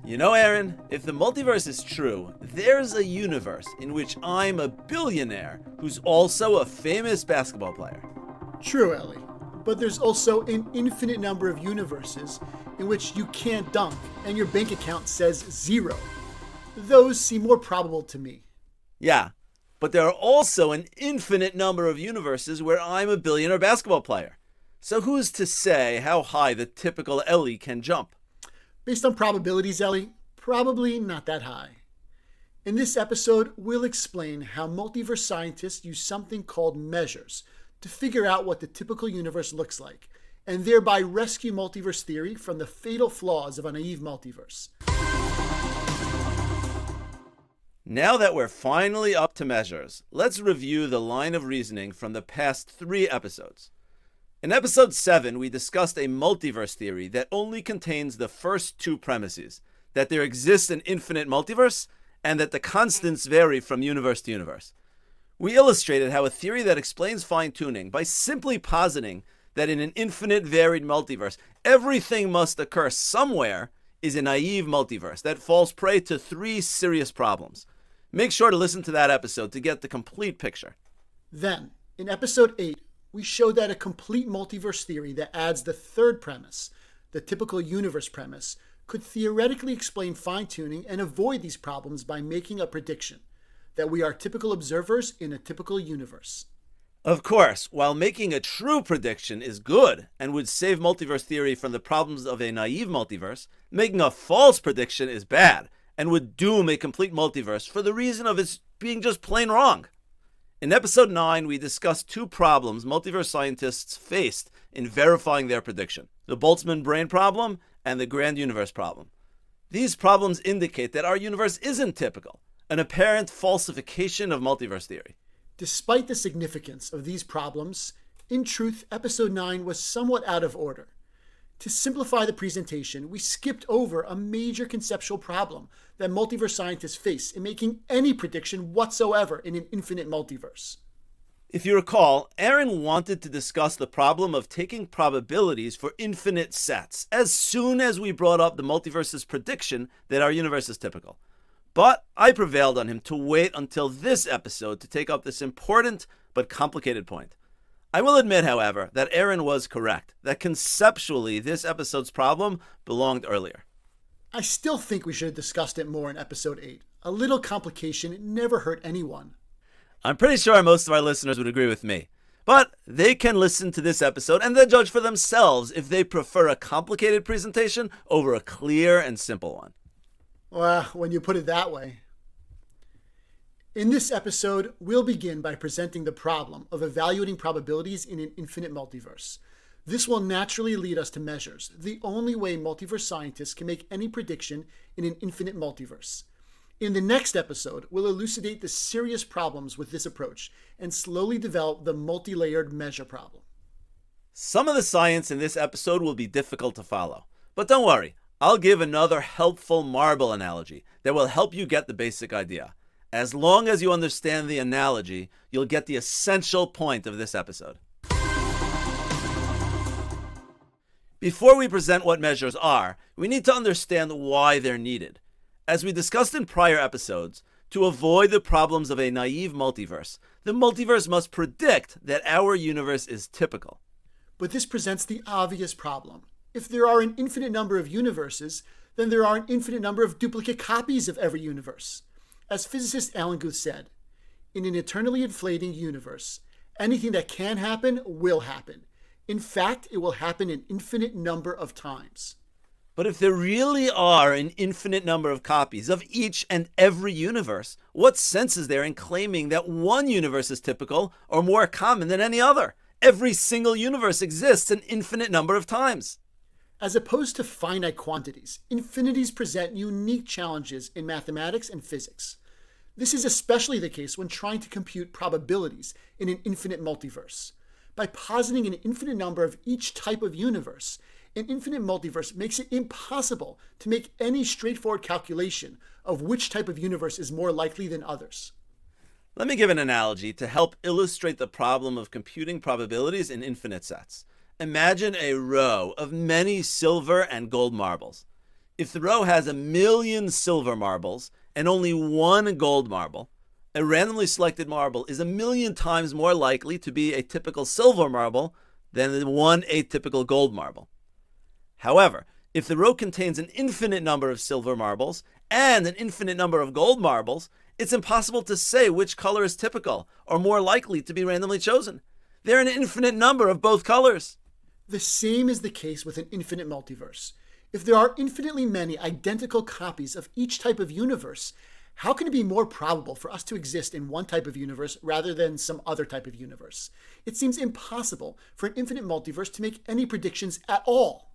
You know, Aaron, if the multiverse is true, there's a universe in which I'm a billionaire who's also a famous basketball player. True, Ellie. But there's also an infinite number of universes in which you can't dunk and your bank account says 0. Those seem more probable to me. Yeah, but there are also an infinite number of universes where I'm a billionaire basketball player. So who's to say how high the typical Ellie can jump? Based on probabilities, Ellie, probably not that high. In this episode, we'll explain how multiverse scientists use something called measures to figure out what the typical universe looks like, and thereby rescue multiverse theory from the fatal flaws of a naive multiverse. Now that we're finally up to measures, let's review the line of reasoning from the past 3 episodes. In episode 7, we discussed a multiverse theory that only contains the first 2 premises, that there exists an infinite multiverse and that the constants vary from universe to universe. We illustrated how a theory that explains fine-tuning by simply positing that in an infinite varied multiverse, everything must occur somewhere is a naive multiverse that falls prey to 3 serious problems. Make sure to listen to that episode to get the complete picture. Then, in episode 8, we showed that a complete multiverse theory that adds the 3rd premise, the typical universe premise, could theoretically explain fine-tuning and avoid these problems by making a prediction that we are typical observers in a typical universe. Of course, while making a true prediction is good and would save multiverse theory from the problems of a naive multiverse, making a false prediction is bad and would doom a complete multiverse for the reason of its being just plain wrong. In episode 9, we discussed 2 problems multiverse scientists faced in verifying their prediction: the Boltzmann brain problem and the grand universe problem. These problems indicate that our universe isn't typical, an apparent falsification of multiverse theory. Despite the significance of these problems, in truth, episode 9 was somewhat out of order. To simplify the presentation, we skipped over a major conceptual problem that multiverse scientists face in making any prediction whatsoever in an infinite multiverse. If you recall, Aaron wanted to discuss the problem of taking probabilities for infinite sets as soon as we brought up the multiverse's prediction that our universe is typical. But I prevailed on him to wait until this episode to take up this important but complicated point. I will admit, however, that Aaron was correct, that conceptually this episode's problem belonged earlier. I still think we should have discussed it more in episode 8. A little complication never hurt anyone. I'm pretty sure most of our listeners would agree with me. But they can listen to this episode and then judge for themselves if they prefer a complicated presentation over a clear and simple one. Well, when you put it that way. In this episode, we'll begin by presenting the problem of evaluating probabilities in an infinite multiverse. This will naturally lead us to measures, the only way multiverse scientists can make any prediction in an infinite multiverse. In the next episode, we'll elucidate the serious problems with this approach and slowly develop the multi-layered measure problem. Some of the science in this episode will be difficult to follow, but don't worry, I'll give another helpful marble analogy that will help you get the basic idea. As long as you understand the analogy, you'll get the essential point of this episode. Before we present what measures are, we need to understand why they're needed. As we discussed in prior episodes, to avoid the problems of a naive multiverse, the multiverse must predict that our universe is typical. But this presents the obvious problem. If there are an infinite number of universes, then there are an infinite number of duplicate copies of every universe. As physicist Alan Guth said, in an eternally inflating universe, anything that can happen will happen. In fact, it will happen an infinite number of times. But if there really are an infinite number of copies of each and every universe, what sense is there in claiming that one universe is typical or more common than any other? Every single universe exists an infinite number of times. As opposed to finite quantities, infinities present unique challenges in mathematics and physics. This is especially the case when trying to compute probabilities in an infinite multiverse. By positing an infinite number of each type of universe, an infinite multiverse makes it impossible to make any straightforward calculation of which type of universe is more likely than others. Let me give an analogy to help illustrate the problem of computing probabilities in infinite sets. Imagine a row of many silver and gold marbles. If the row has 1,000,000 silver marbles and only one gold marble, a randomly selected marble is 1,000,000 times more likely to be a typical silver marble than one atypical gold marble. However, if the row contains an infinite number of silver marbles and an infinite number of gold marbles, it's impossible to say which color is typical or more likely to be randomly chosen. There are an infinite number of both colors. The same is the case with an infinite multiverse. If there are infinitely many identical copies of each type of universe, how can it be more probable for us to exist in one type of universe rather than some other type of universe? It seems impossible for an infinite multiverse to make any predictions at all.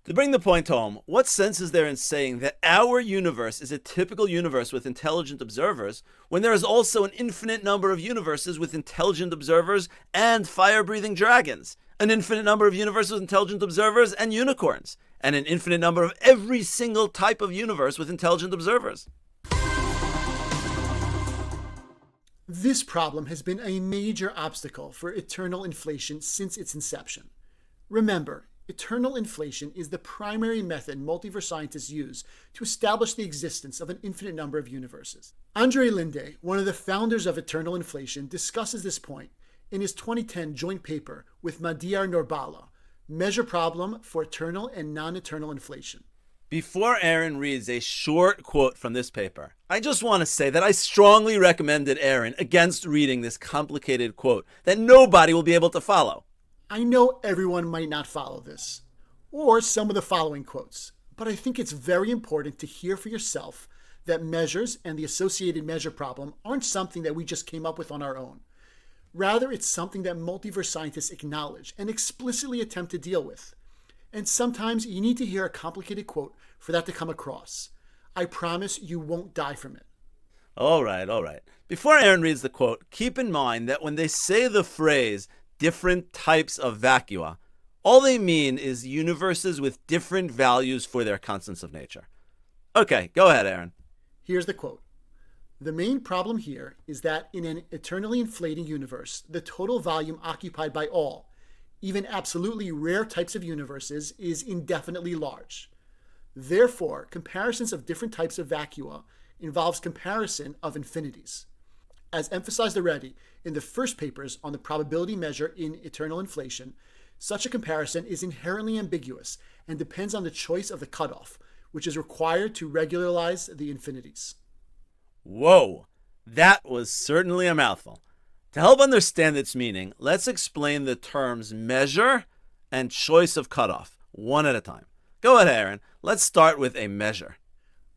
To bring the point home, what sense is there in saying that our universe is a typical universe with intelligent observers when there is also an infinite number of universes with intelligent observers and fire-breathing dragons, an infinite number of universes with intelligent observers and unicorns, and an infinite number of every single type of universe with intelligent observers? This problem has been a major obstacle for eternal inflation since its inception. Remember, eternal inflation is the primary method multiverse scientists use to establish the existence of an infinite number of universes. Andre Linde, one of the founders of eternal inflation, discusses this point in his 2010 joint paper with Madhyar Norbala, Measure Problem for Eternal and Non-Eternal Inflation. Before Aaron reads a short quote from this paper, I just want to say that I strongly recommended Aaron against reading this complicated quote that nobody will be able to follow. I know everyone might not follow this, or some of the following quotes, but I think it's very important to hear for yourself that measures and the associated measure problem aren't something that we just came up with on our own. Rather, it's something that multiverse scientists acknowledge and explicitly attempt to deal with. And sometimes you need to hear a complicated quote for that to come across. I promise you won't die from it. All right. Before Aaron reads the quote, keep in mind that when they say the phrase different types of vacua, all they mean is universes with different values for their constants of nature. Okay, go ahead, Aaron. Here's the quote. The main problem here is that in an eternally inflating universe, the total volume occupied by all, even absolutely rare types of universes, is indefinitely large. Therefore, comparisons of different types of vacua involves comparison of infinities. As emphasized already in the first papers on the probability measure in eternal inflation, such a comparison is inherently ambiguous and depends on the choice of the cutoff, which is required to regularize the infinities. Whoa, that was certainly a mouthful. To help understand its meaning, let's explain the terms measure and choice of cutoff, one at a time. Go ahead, Aaron. Let's start with a measure.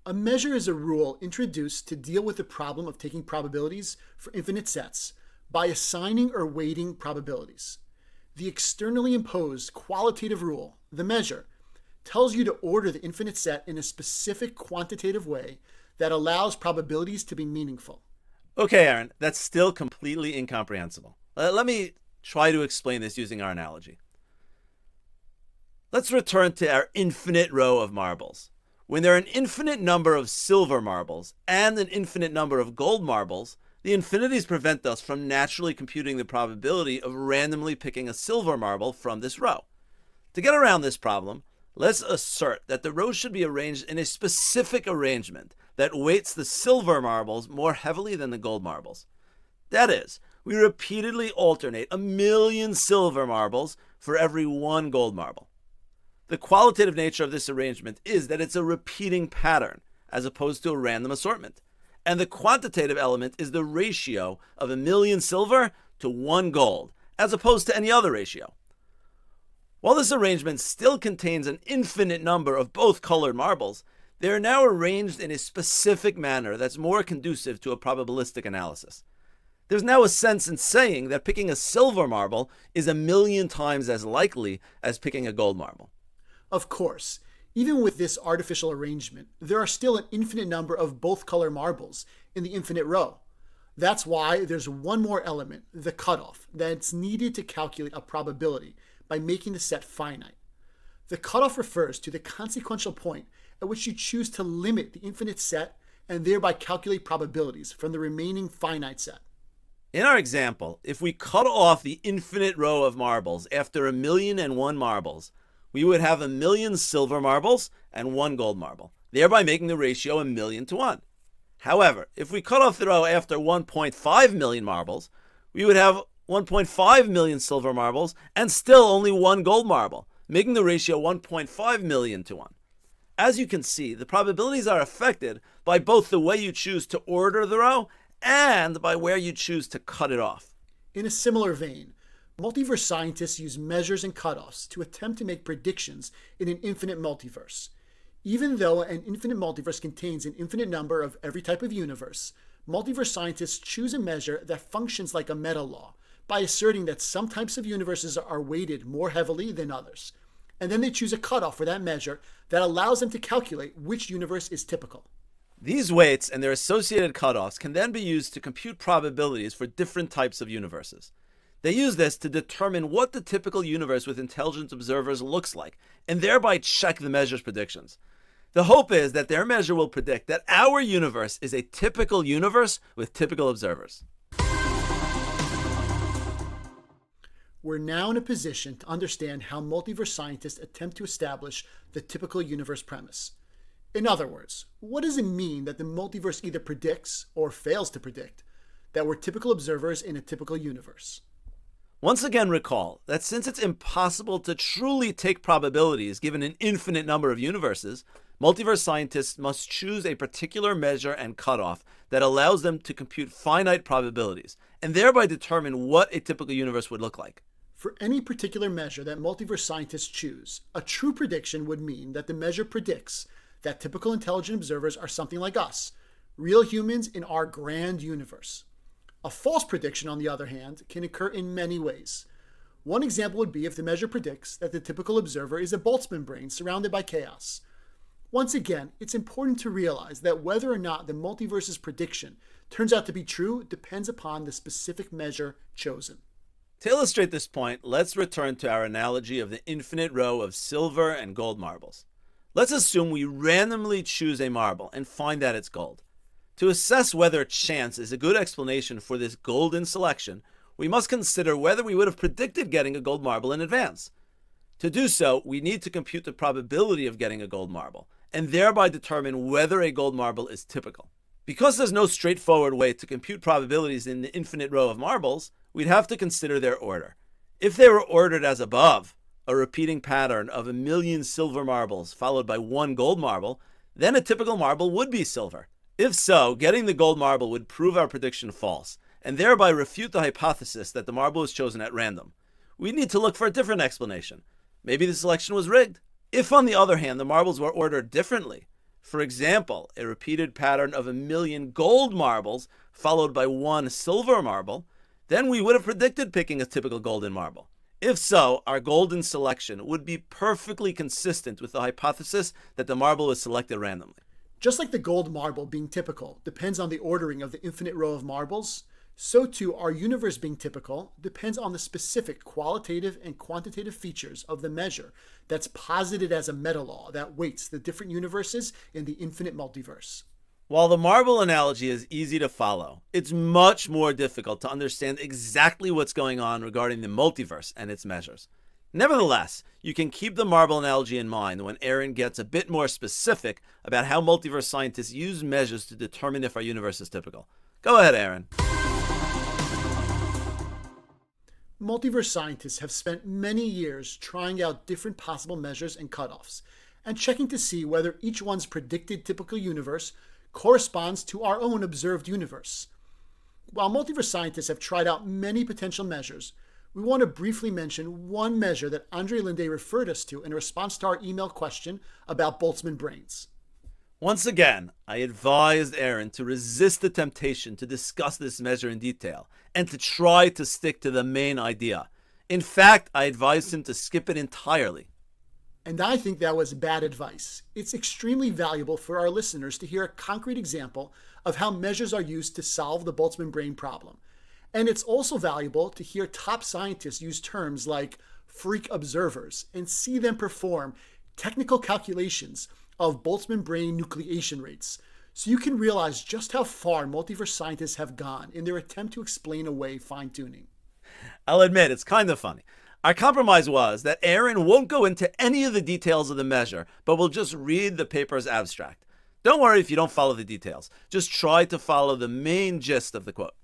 A measure is a rule introduced to deal with the problem of taking probabilities for infinite sets by assigning or weighting probabilities. The externally imposed qualitative rule, the measure, tells you to order the infinite set in a specific quantitative way that allows probabilities to be meaningful. Okay, Aaron, that's still completely incomprehensible. Let me try to explain this using our analogy. Let's return to our infinite row of marbles. When there are an infinite number of silver marbles and an infinite number of gold marbles, the infinities prevent us from naturally computing the probability of randomly picking a silver marble from this row. To get around this problem, let's assert that the rows should be arranged in a specific arrangement that weights the silver marbles more heavily than the gold marbles. That is, we repeatedly alternate 1,000,000 silver marbles for every one gold marble. The qualitative nature of this arrangement is that it's a repeating pattern, as opposed to a random assortment. And the quantitative element is the ratio of 1,000,000 silver to 1 gold, as opposed to any other ratio. While this arrangement still contains an infinite number of both colored marbles, they are now arranged in a specific manner that's more conducive to a probabilistic analysis. There's now a sense in saying that picking a silver marble is 1,000,000 times as likely as picking a gold marble. Of course, even with this artificial arrangement, there are still an infinite number of both color marbles in the infinite row. That's why there's one more element, the cutoff, that's needed to calculate a probability by making the set finite. The cutoff refers to the consequential point at which you choose to limit the infinite set and thereby calculate probabilities from the remaining finite set. In our example, if we cut off the infinite row of marbles after 1,000,001 marbles, we would have 1,000,000 silver marbles and 1 gold marble, thereby making the ratio 1,000,000 to 1. However, if we cut off the row after 1.5 million marbles, we would have 1.5 million silver marbles and still only 1 gold marble, making the ratio 1.5 million to 1. As you can see, the probabilities are affected by both the way you choose to order the row and by where you choose to cut it off. In a similar vein, multiverse scientists use measures and cutoffs to attempt to make predictions in an infinite multiverse. Even though an infinite multiverse contains an infinite number of every type of universe, multiverse scientists choose a measure that functions like a meta-law by asserting that some types of universes are weighted more heavily than others. And then they choose a cutoff for that measure that allows them to calculate which universe is typical. These weights and their associated cutoffs can then be used to compute probabilities for different types of universes. They use this to determine what the typical universe with intelligent observers looks like, and thereby check the measure's predictions. The hope is that their measure will predict that our universe is a typical universe with typical observers. We're now in a position to understand how multiverse scientists attempt to establish the typical universe premise. In other words, what does it mean that the multiverse either predicts or fails to predict that we're typical observers in a typical universe? Once again, recall that since it's impossible to truly take probabilities given an infinite number of universes, multiverse scientists must choose a particular measure and cutoff that allows them to compute finite probabilities, and thereby determine what a typical universe would look like. For any particular measure that multiverse scientists choose, a true prediction would mean that the measure predicts that typical intelligent observers are something like us, real humans in our grand universe. A false prediction, on the other hand, can occur in many ways. One example would be if the measure predicts that the typical observer is a Boltzmann brain surrounded by chaos. Once again, it's important to realize that whether or not the multiverse's prediction turns out to be true depends upon the specific measure chosen. To illustrate this point, let's return to our analogy of the infinite row of silver and gold marbles. Let's assume we randomly choose a marble and find that it's gold. To assess whether chance is a good explanation for this golden selection, we must consider whether we would have predicted getting a gold marble in advance. To do so, we need to compute the probability of getting a gold marble, and thereby determine whether a gold marble is typical. Because there's no straightforward way to compute probabilities in the infinite row of marbles, we'd have to consider their order. If they were ordered as above, a repeating pattern of 1,000,000 silver marbles followed by 1 gold marble, then a typical marble would be silver. If so, getting the gold marble would prove our prediction false, and thereby refute the hypothesis that the marble was chosen at random. We'd need to look for a different explanation. Maybe the selection was rigged. If, on the other hand, the marbles were ordered differently, for example, a repeated pattern of 1,000,000 gold marbles followed by 1 silver marble, then we would have predicted picking a typical golden marble. If so, our golden selection would be perfectly consistent with the hypothesis that the marble was selected randomly. Just like the gold marble being typical depends on the ordering of the infinite row of marbles, so too our universe being typical depends on the specific qualitative and quantitative features of the measure that's posited as a meta-law that weights the different universes in the infinite multiverse. While the marble analogy is easy to follow, it's much more difficult to understand exactly what's going on regarding the multiverse and its measures. Nevertheless, you can keep the marble analogy in mind when Aaron gets a bit more specific about how multiverse scientists use measures to determine if our universe is typical. Go ahead, Aaron. Multiverse scientists have spent many years trying out different possible measures and cutoffs, and checking to see whether each one's predicted typical universe corresponds to our own observed universe. While multiverse scientists have tried out many potential measures, we want to briefly mention one measure that Andre Linde referred us to in response to our email question about Boltzmann brains. Once again, I advised Aaron to resist the temptation to discuss this measure in detail and to try to stick to the main idea. In fact, I advised him to skip it entirely. And I think that was bad advice. It's extremely valuable for our listeners to hear a concrete example of how measures are used to solve the Boltzmann brain problem. And it's also valuable to hear top scientists use terms like freak observers and see them perform technical calculations of Boltzmann brain nucleation rates, so you can realize just how far multiverse scientists have gone in their attempt to explain away fine-tuning. I'll admit, it's kind of funny. Our compromise was that Aaron won't go into any of the details of the measure, but will just read the paper's abstract. Don't worry if you don't follow the details. Just try to follow the main gist of the quote.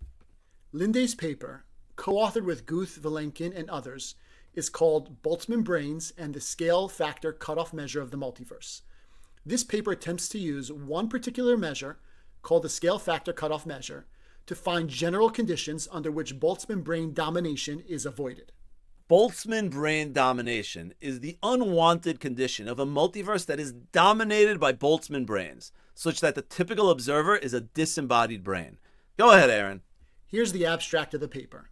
Linday's paper, co-authored with Guth, Vilenkin, and others, is called Boltzmann Brains and the Scale Factor Cutoff Measure of the Multiverse. This paper attempts to use one particular measure, called the Scale Factor Cutoff Measure, to find general conditions under which Boltzmann brain domination is avoided. Boltzmann brain domination is the unwanted condition of a multiverse that is dominated by Boltzmann brains, such that the typical observer is a disembodied brain. Go ahead, Aaron. Here's the abstract of the paper.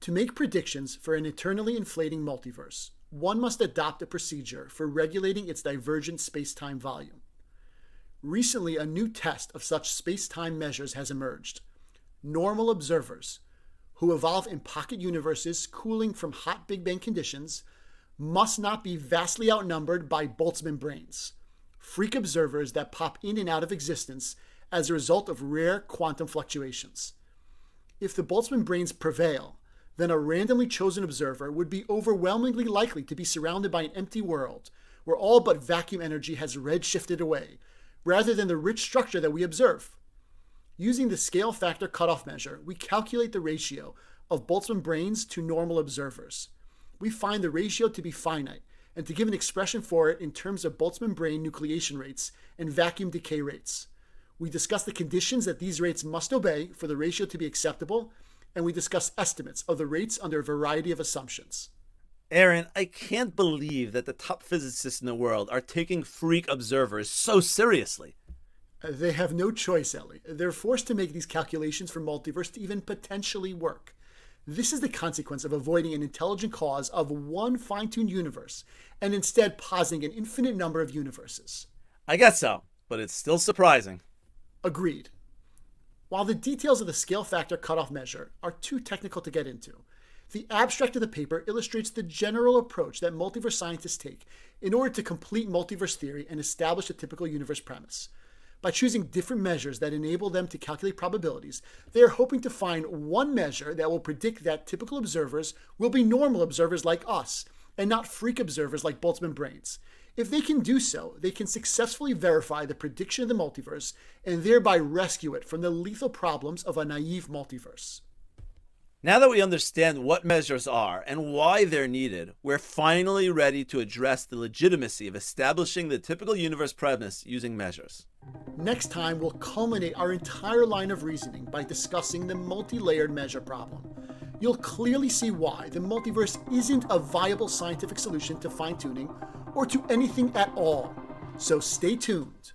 To make predictions for an eternally inflating multiverse, one must adopt a procedure for regulating its divergent space-time volume. Recently, a new test of such space-time measures has emerged. Normal observers, who evolve in pocket universes cooling from hot Big Bang conditions, must not be vastly outnumbered by Boltzmann brains, freak observers that pop in and out of existence as a result of rare quantum fluctuations. If the Boltzmann brains prevail, then a randomly chosen observer would be overwhelmingly likely to be surrounded by an empty world where all but vacuum energy has redshifted away, rather than the rich structure that we observe. Using the scale factor cutoff measure, we calculate the ratio of Boltzmann brains to normal observers. We find the ratio to be finite, and to give an expression for it in terms of Boltzmann brain nucleation rates and vacuum decay rates. We discuss the conditions that these rates must obey for the ratio to be acceptable, and we discuss estimates of the rates under a variety of assumptions. Aaron, I can't believe that the top physicists in the world are taking freak observers so seriously. They have no choice, Ellie. They're forced to make these calculations for multiverse to even potentially work. This is the consequence of avoiding an intelligent cause of one fine-tuned universe and instead positing an infinite number of universes. I guess so, but it's still surprising. Agreed. While the details of the scale factor cutoff measure are too technical to get into, the abstract of the paper illustrates the general approach that multiverse scientists take in order to complete multiverse theory and establish a typical universe premise. By choosing different measures that enable them to calculate probabilities, they are hoping to find one measure that will predict that typical observers will be normal observers like us, and not freak observers like Boltzmann brains. If they can do so, they can successfully verify the prediction of the multiverse and thereby rescue it from the lethal problems of a naive multiverse. Now that we understand what measures are and why they're needed, we're finally ready to address the legitimacy of establishing the typical universe premise using measures. Next time, we'll culminate our entire line of reasoning by discussing the multi-layered measure problem. You'll clearly see why the multiverse isn't a viable scientific solution to fine-tuning or to anything at all. So stay tuned.